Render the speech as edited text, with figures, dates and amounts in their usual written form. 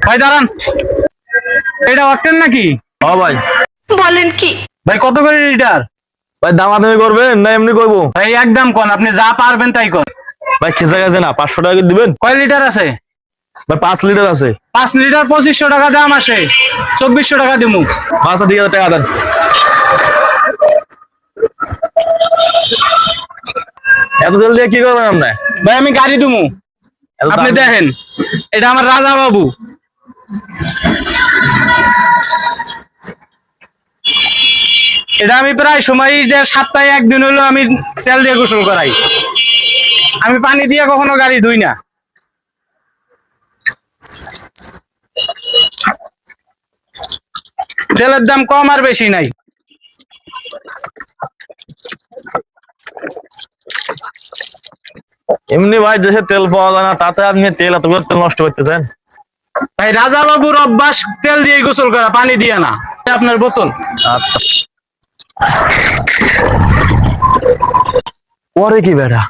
ভাই দাঁড়ান, এটা অকটেন নাকি? ও ভাই, বলেন কি? ভাই কত করে লিটার? ভাই দামাদামি করবেন না এমনি করবো? ভাই একদম কোন, আপনি যা পারবেন তাই কোন। ভাই খেসা গেছে না, 500 টাকা করে দিবেন? কয় লিটার আছে? ভাই 5 লিটার আছে। 5 লিটার 2500 টাকা দাম আসে, 2400 টাকা দিমু। আচ্ছা ঠিক আছে, টাকা দেন। এত জলদি কি করবেন আপনি? ভাই আমি গাড়ি দিমু, এত আপনি দাম- দেখেন। এটা আমার রাজা বাবু। এটা আমি প্রায় সময় সপ্তাহে একদিন হলো আমি তেল দিয়ে গোসল করাই। আমি পানি দিয়ে কখনো গাড়ি ধুই না। তেলের দাম কম আর বেশি নাই। এমনি ভাই দেশে তেল পাওয়া যায় না, তাতে আপনি তেল এত করে তেল নষ্ট করতেছেন। ভাই রাজা বাবুর অভ্যাস তেল দিয়ে গোসল করা, পানি দিয়ে না। আপনার বোতল। আচ্ছা, পরে কি বেটা?